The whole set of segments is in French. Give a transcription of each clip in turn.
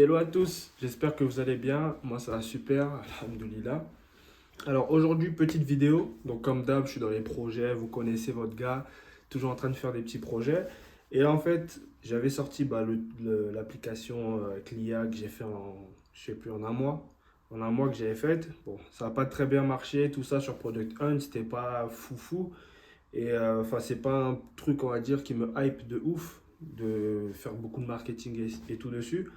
Hello à tous, j'espère que vous allez bien. Moi ça va super, alhamdoulilah. Alors aujourd'hui, petite vidéo. Donc comme d'hab, je suis dans les projets, vous connaissez votre gars, toujours en train de faire des petits projets. Et là en fait, j'avais sorti l'application avec l'IA que j'ai fait je sais plus, en un mois. En un mois que j'avais faite. Bon, ça n'a pas très bien marché, tout ça sur Product Hunt, c'était pas foufou. Et enfin, c'est pas un truc, on va dire, qui me hype de ouf, de faire beaucoup de marketing et tout dessus.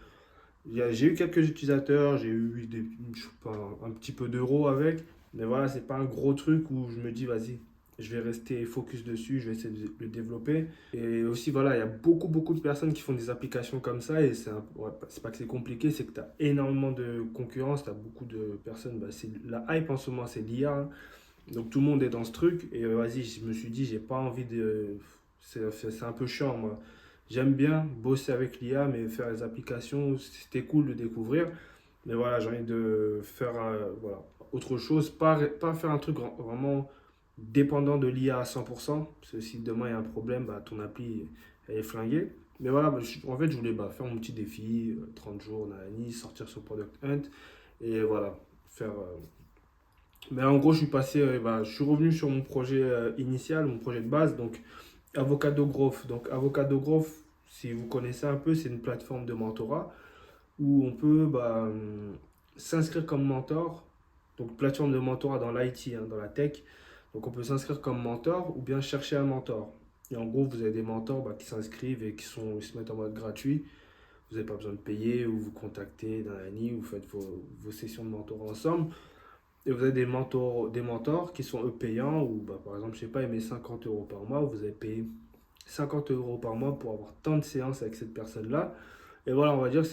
J'ai eu quelques utilisateurs, j'ai eu je sais pas, un petit peu d'euros avec, mais voilà, c'est pas un gros truc où je me dis, vas-y, je vais rester focus dessus, je vais essayer de le développer. Et aussi, voilà, il y a beaucoup de personnes qui font des applications comme ça, et ouais, c'est pas que c'est compliqué, c'est que tu as énormément de concurrence, tu as beaucoup de personnes, bah, c'est la hype en ce moment, c'est l'IA, hein. Donc tout le monde est dans ce truc, et vas-y, je me suis dit, j'ai pas envie de. C'est un peu chiant, moi. J'aime bien bosser avec l'IA, mais faire les applications, c'était cool de découvrir. Mais voilà, j'ai envie de faire voilà, autre chose, pas faire un truc vraiment dépendant de l'IA à 100%, parce que si demain il y a un problème, bah, ton appli elle est flinguée. Mais voilà, bah, en fait, je voulais bah, faire mon petit défi, 30 jours, nanani, sortir sur Product Hunt, et voilà, faire. Mais en gros, je suis passé, bah, je suis revenu sur mon projet initial, mon projet de base, donc Avocado Growth. Donc Avocado Growth, si vous connaissez un peu, c'est une plateforme de mentorat où on peut bah, s'inscrire comme mentor. Donc plateforme de mentorat dans l'IT, hein, dans la tech. Donc on peut s'inscrire comme mentor ou bien chercher un mentor. Et en gros, vous avez des mentors bah, qui s'inscrivent et ils se mettent en mode gratuit. Vous n'avez pas besoin de payer ou vous contactez dans la nuit, vous faites vos sessions de mentorat ensemble. Et vous avez des mentors qui sont eux payants, ou bah, par exemple, je sais pas, ils mettent 50 euros par mois, vous avez payé 50 euros par mois pour avoir tant de séances avec cette personne-là. Et voilà, on va dire que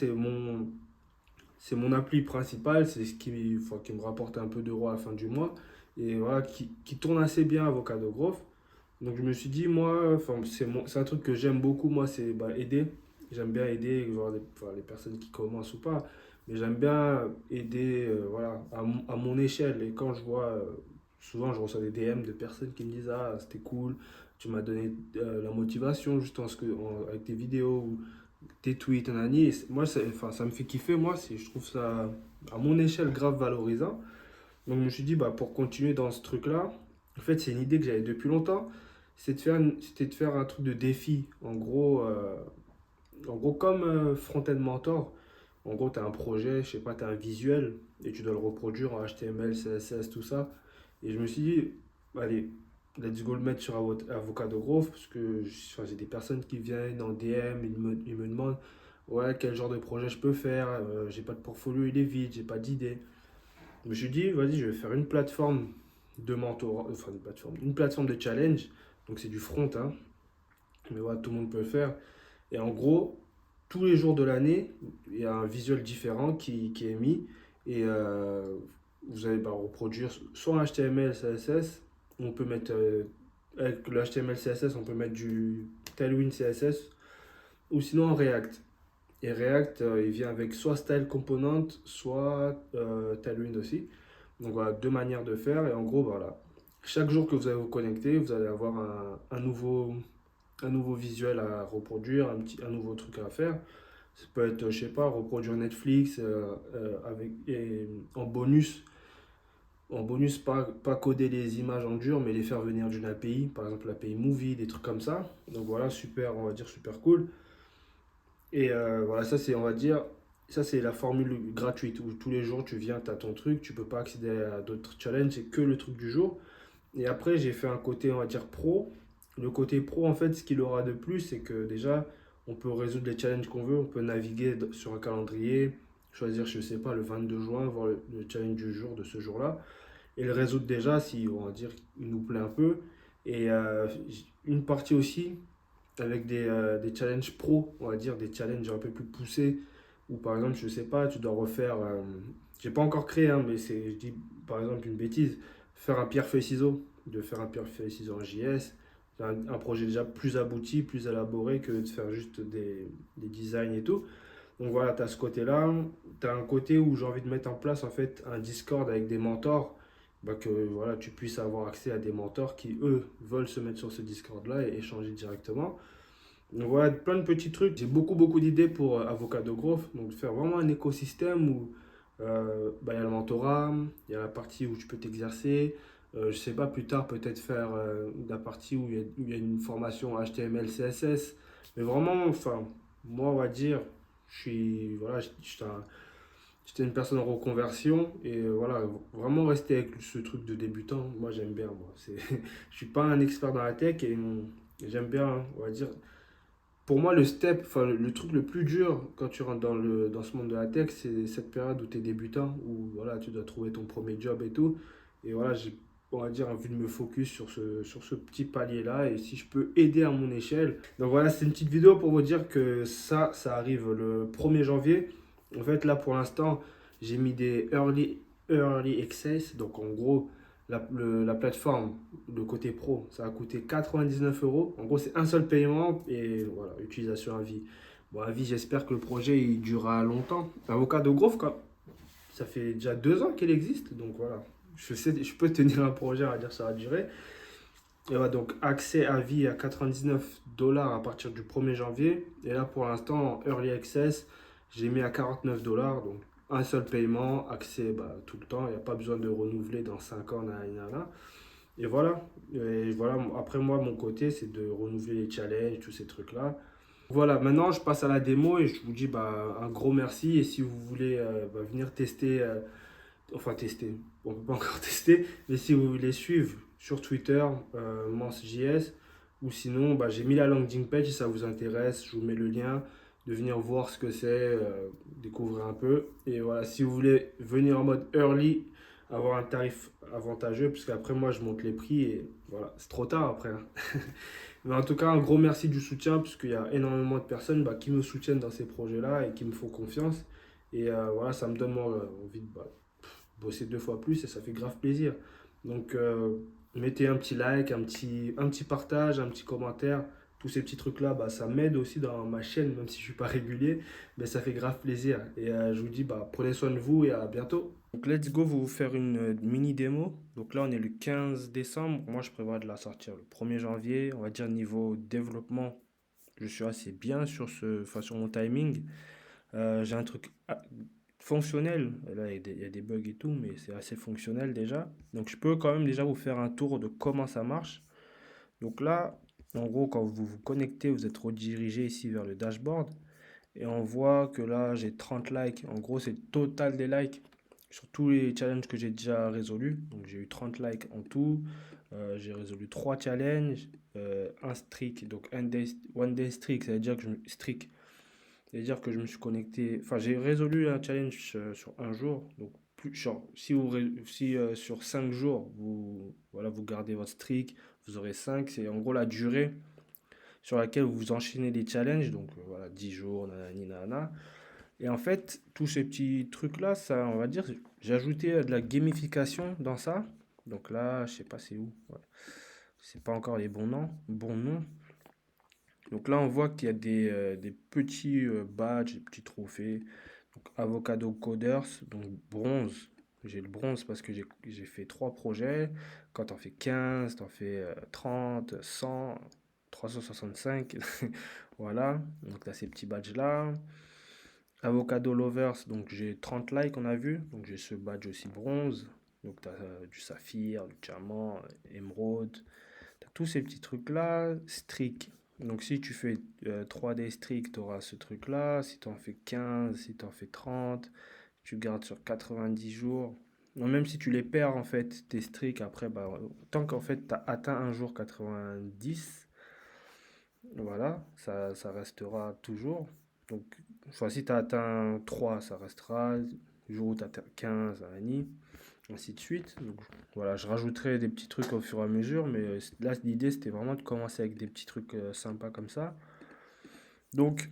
c'est mon appli principal, c'est ce qui me rapporte un peu d'euros à la fin du mois. Et voilà, qui tourne assez bien Avocado Growth. Donc je me suis dit, moi, enfin, c'est un truc que j'aime beaucoup, moi, c'est bah, aider. J'aime bien aider genre, enfin, les personnes qui commencent ou pas. Mais j'aime bien aider voilà, à mon échelle. Et quand je vois, souvent je reçois des DM de personnes qui me disent, ah, c'était cool, tu m'as donné la motivation juste avec tes vidéos ou tes tweets, nanani. Moi, enfin, ça me fait kiffer, moi, je trouve ça, à mon échelle, grave valorisant. Donc je me suis dit, bah, pour continuer dans ce truc-là, en fait, c'est une idée que j'avais depuis longtemps, c'était de faire un truc de défi. En gros comme Front-End Mentor, en gros, tu as un projet, je sais pas, tu as un visuel et tu dois le reproduire en HTML, CSS, tout ça. Et je me suis dit, allez, let's go le mettre sur Avocado Growth parce que enfin, j'ai des personnes qui viennent en DM, ils me demandent, ouais, quel genre de projet je peux faire, j'ai pas de portfolio, il est vide, j'ai pas d'idée. Je me suis dit, vas-y, je vais faire une plateforme de mentorat, enfin une plateforme de challenge. Donc c'est du front, hein, mais voilà, tout le monde peut le faire. Et en gros, tous les jours de l'année, il y a un visuel différent qui est mis. Et vous allez bah, reproduire soit en HTML, CSS. On peut mettre, avec le HTML, CSS, on peut mettre du Tailwind CSS. Ou sinon en React. Et React, il vient avec soit Style Component, soit Tailwind aussi. Donc voilà, deux manières de faire. Et en gros, voilà. Chaque jour que vous allez vous connecter, vous allez avoir un nouveau visuel à reproduire, un nouveau truc à faire. Ça peut être, je sais pas, reproduire Netflix en bonus pas coder les images en dur, mais les faire venir d'une API, par exemple l'API Movie, des trucs comme ça. Donc voilà, super, on va dire super cool. Et voilà, ça c'est, on va dire, ça c'est la formule gratuite où tous les jours tu viens, tu as ton truc, tu peux pas accéder à d'autres challenges, c'est que le truc du jour. Et après, j'ai fait un côté, on va dire, pro. Le côté pro, en fait, ce qu'il aura de plus, c'est que déjà, on peut résoudre les challenges qu'on veut, on peut naviguer sur un calendrier, choisir, je sais pas, le 22 juin, voir le challenge du jour de ce jour-là, et le résoudre déjà si, on va dire, il nous plaît un peu. Et une partie aussi avec des challenges pro, on va dire, des challenges un peu plus poussés, où par exemple, je sais pas, tu dois refaire, j'ai pas encore créé, hein, mais je dis par exemple une bêtise, faire un pierre-feuille-ciseau, de faire un pierre-feuille-ciseau en JS, c'est un projet déjà plus abouti, plus élaboré que de faire juste des designs et tout. Donc voilà, tu as ce côté-là. Tu as un côté où j'ai envie de mettre en place en fait un Discord avec des mentors, bah, que voilà, tu puisses avoir accès à des mentors qui, eux, veulent se mettre sur ce Discord-là et échanger directement. Donc voilà, plein de petits trucs. J'ai beaucoup d'idées pour Avocado Growth. Donc faire vraiment un écosystème où bah, il y a le mentorat, il y a la partie où tu peux t'exercer. Je sais pas, plus tard peut-être faire la partie où il y a une formation HTML, CSS. Mais vraiment, enfin, moi on va dire, voilà, j'étais une personne en reconversion et voilà, vraiment rester avec ce truc de débutant, moi j'aime bien. Moi. Je suis pas un expert dans la tech et j'aime bien, hein, on va dire, pour moi, le step, enfin, le truc le plus dur quand tu rentres dans ce monde de la tech, c'est cette période où tu es débutant, où voilà, tu dois trouver ton premier job et tout. Et voilà, j'ai, on va dire, envie de me focus sur ce petit palier-là et si je peux aider à mon échelle. Donc voilà, c'est une petite vidéo pour vous dire que ça arrive le 1er janvier. En fait, là, pour l'instant, j'ai mis des early access. Donc en gros, la plateforme, le côté pro, ça a coûté 99 euros. En gros, c'est un seul paiement et voilà, utilisation à vie. Bon, à vie, j'espère que le projet il durera longtemps. Avocado Growth, ça fait déjà 2 ans qu'il existe, donc voilà. Je peux tenir un projet, on va dire, ça va durer. Et voilà, donc accès à vie à 99 dollars à partir du 1er janvier. Et là, pour l'instant, en Early Access, j'ai mis à 49 dollars. Donc, un seul paiement, accès bah, tout le temps. Il n'y a pas besoin de renouveler dans 5 ans. Nanana. Et voilà. Et voilà. Après, moi, mon côté, c'est de renouveler les challenges, tous ces trucs-là. Voilà, maintenant, je passe à la démo et je vous dis bah, un gros merci. Et si vous voulez bah, venir tester enfin tester, on peut pas encore tester, mais si vous voulez suivre sur Twitter, ManceJS, ou sinon, bah, j'ai mis la landing page si ça vous intéresse, je vous mets le lien, de venir voir ce que c'est, découvrir un peu. Et voilà, si vous voulez venir en mode early, avoir un tarif avantageux, puisqu'après moi je monte les prix et voilà, c'est trop tard après. Hein. Mais en tout cas, un gros merci du soutien, puisqu'il y a énormément de personnes bah, qui me soutiennent dans ces projets-là et qui me font confiance. Et voilà, ça me donne moi envie de bah, bosser 2 fois plus et ça fait grave plaisir. Donc, mettez un petit like, un petit partage, un petit commentaire. Tous ces petits trucs-là, bah, ça m'aide aussi dans ma chaîne, même si je ne suis pas régulier, mais ça fait grave plaisir. Et je vous dis, bah, prenez soin de vous et à bientôt. Donc, let's go, vous faire une mini démo. Donc là, on est le 15 décembre. Moi, je prévois de la sortir le 1er janvier. On va dire niveau développement, je suis assez bien enfin, sur mon timing. J'ai un truc fonctionnel. Là, il y a des bugs et tout, mais c'est assez fonctionnel déjà. Donc, je peux quand même déjà vous faire un tour de comment ça marche. Donc là, en gros, quand vous vous connectez, vous êtes redirigé ici vers le dashboard. Et on voit que là, j'ai 30 likes. En gros, c'est le total des likes sur tous les challenges que j'ai déjà résolus. Donc, j'ai eu 30 likes en tout. J'ai résolu 3 challenges, un streak, donc one day streak, ça veut dire que c'est-à-dire que je me suis connecté, enfin j'ai résolu un challenge sur un jour. Donc plus, genre, si sur 5 jours voilà, vous gardez votre streak, vous aurez 5. C'est en gros la durée sur laquelle vous enchaînez les challenges. Donc voilà, 10 jours, nanani, nanana. Et en fait, tous ces petits trucs-là, ça, on va dire, j'ai ajouté de la gamification dans ça. Donc là, je sais pas c'est où. Ouais. C'est pas encore les bons noms. Donc là, on voit qu'il y a des petits badges, des petits trophées. Donc Avocado Coders, donc bronze. J'ai le bronze parce que j'ai fait 3 projets. Quand t'en fais 15, t'en fais 30, 100, 365. Voilà, donc t'as ces petits badges-là. Avocado Lovers, donc j'ai 30 likes, on a vu. Donc j'ai ce badge aussi bronze. Donc t'as du saphir, du diamant, émeraude. T'as tous ces petits trucs-là. Streak. Donc si tu fais 3D streak, tu auras ce truc-là. Si tu en fais 15, si tu en fais 30, tu gardes sur 90 jours. Non, même si tu les perds, en fait, tes streaks, après, bah, tant qu'en fait, tu as atteint un jour 90, voilà, ça restera toujours. Donc, enfin, si tu as atteint 3, ça restera. Le jour où tu atteint 15, ainsi de suite. Donc, voilà, je rajouterai des petits trucs au fur et à mesure, mais là, l'idée, c'était vraiment de commencer avec des petits trucs sympas comme ça. Donc,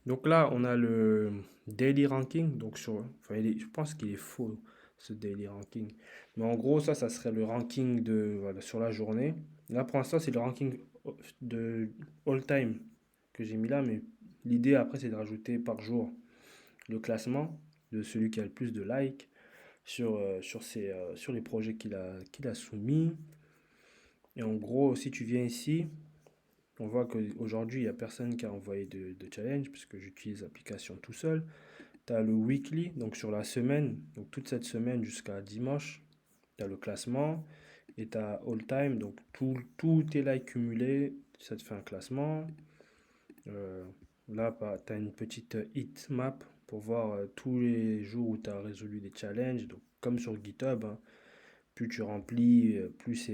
donc là, on a le daily ranking. Donc enfin, je pense qu'il est faux, ce daily ranking. Mais en gros, ça serait le ranking voilà, sur la journée. Là, pour l'instant, c'est le ranking de all time que j'ai mis là, mais l'idée après, c'est de rajouter par jour le classement de celui qui a le plus de likes sur les projets qu'il a soumis. Et en gros, si tu viens ici, on voit qu'aujourd'hui, il n'y a personne qui a envoyé de challenge puisque j'utilise l'application tout seul. Tu as le weekly, donc sur la semaine, donc toute cette semaine jusqu'à dimanche, tu as le classement et tu as all time, donc tous tes likes cumulés, ça te fait un classement. Euh, Là, tu as une petite heat map pour voir tous les jours où tu as résolu des challenges. Donc, comme sur GitHub, hein, plus tu remplis, plus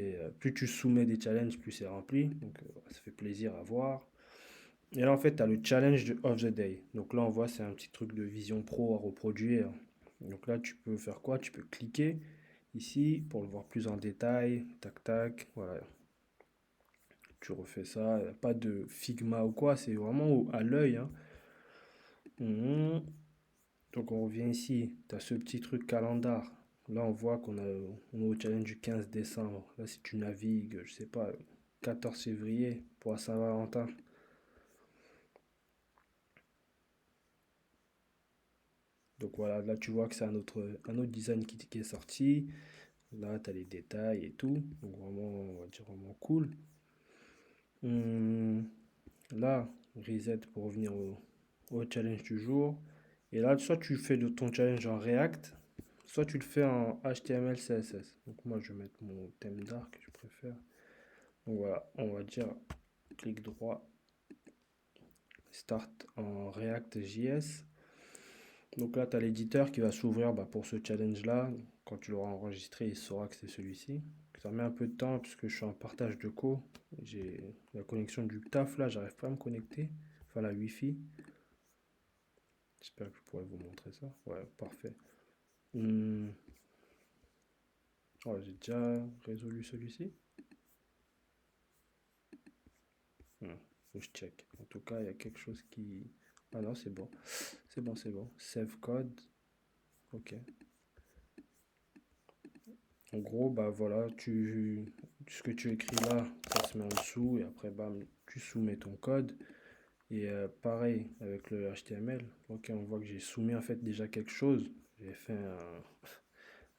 tu soumets des challenges, plus c'est rempli. Donc, ça fait plaisir à voir. Et là, en fait, tu as le challenge of the day. Donc là, on voit, c'est un petit truc de Vision Pro à reproduire. Donc là, tu peux faire quoi? Tu peux cliquer ici pour le voir plus en détail. Tac, tac. Voilà. Tu refais ça. Pas de Figma ou quoi. C'est vraiment à l'œil, hein. Mhm. Donc on revient ici. Tu as ce petit truc calendar. Là, on voit on est au challenge du 15 décembre. Là, si tu navigues, je sais pas, 14 février pour la Saint-Valentin. Donc voilà, là tu vois que c'est un autre design qui est sorti. Là, tu as les détails et tout. Donc vraiment, on va dire vraiment cool. Hum, Là, reset pour revenir au challenge du jour. Et là, soit tu fais ton challenge en React, soit tu le fais en HTML, CSS. Donc moi, je vais mettre mon thème dark, je préfère. Donc voilà, on va dire clic droit, start en React JS. Donc là, tu as l'éditeur qui va s'ouvrir pour ce challenge-là. Quand tu l'auras enregistré, il saura que c'est celui-ci. Ça met un peu de temps puisque je suis en partage de co. J'ai la connexion du taf là, j'arrive pas à me connecter. Enfin, la Wi-Fi. J'espère que je pourrai vous montrer ça. Ouais, parfait. Hum, oh, j'ai déjà résolu celui-ci. Faut que je check. En tout cas, il y a quelque chose qui. Ah non, c'est bon. C'est bon, c'est bon. Save code. Ok. En gros, bah voilà, ce que tu écris là, ça se met en dessous et après, bam, tu soumets ton code. Et pareil avec le HTML. Ok, on voit que j'ai soumis en fait déjà quelque chose. J'ai fait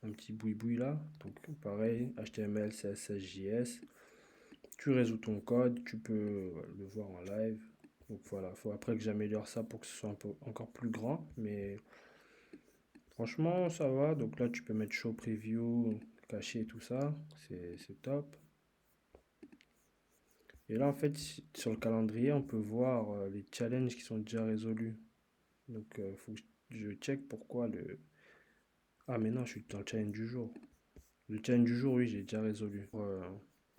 un petit boui-boui là. Donc pareil, HTML, CSS, JS. Tu résous ton code, tu peux le voir en live. Donc voilà, faut après que j'améliore ça pour que ce soit un peu encore plus grand. Mais franchement, ça va. Donc là, tu peux mettre show preview, cacher tout ça. C'est top. Et là, en fait, sur le calendrier, on peut voir les challenges qui sont déjà résolus. Donc, il faut que je check pourquoi le. Ah, mais non, je suis dans le challenge du jour. Le challenge du jour, oui, j'ai déjà résolu.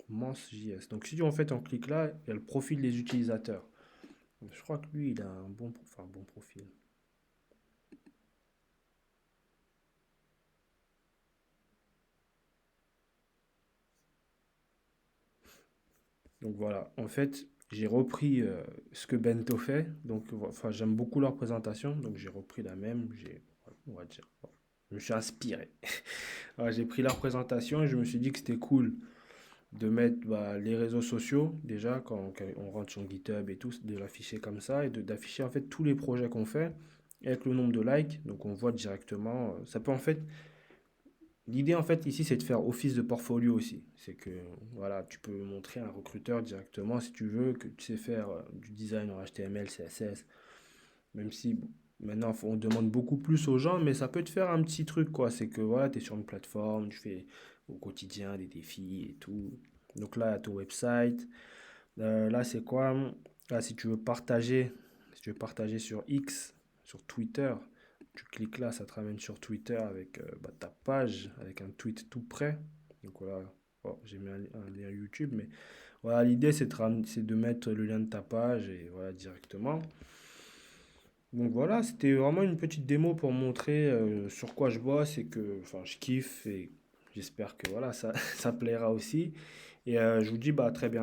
Mance.js. Donc, si en fait on clique là, il y a le profil des utilisateurs. Je crois que lui, il a un bon profil. Donc voilà, en fait, j'ai repris ce que Bento fait. Donc, enfin, j'aime beaucoup leur présentation. Donc, j'ai repris la même. On va dire, je me suis inspiré. Alors, j'ai pris leur présentation et je me suis dit que c'était cool de mettre les réseaux sociaux, déjà, quand on rentre sur GitHub et tout, de l'afficher comme ça et d'afficher en fait tous les projets qu'on fait avec le nombre de likes. Donc, on voit directement. Ça peut en fait. L'idée en fait ici, c'est de faire office de portfolio aussi. C'est que voilà, tu peux montrer à un recruteur directement si tu veux que tu sais faire du design en HTML, CSS, même si bon, maintenant on demande beaucoup plus aux gens, mais ça peut te faire un petit truc quoi. C'est que voilà, tu es sur une plateforme, tu fais au quotidien des défis et tout. Donc là, ton website. Là, c'est quoi? Là, si tu veux partager sur X, sur Twitter, tu cliques là, ça te ramène sur Twitter avec ta page, avec un tweet tout prêt. Donc voilà, oh, j'ai mis un lien YouTube, mais voilà, l'idée c'est de mettre le lien de ta page et voilà directement. Donc voilà, c'était vraiment une petite démo pour montrer sur quoi je bosse et que enfin, je kiffe et j'espère que voilà, ça plaira aussi. Et je vous dis à très bientôt.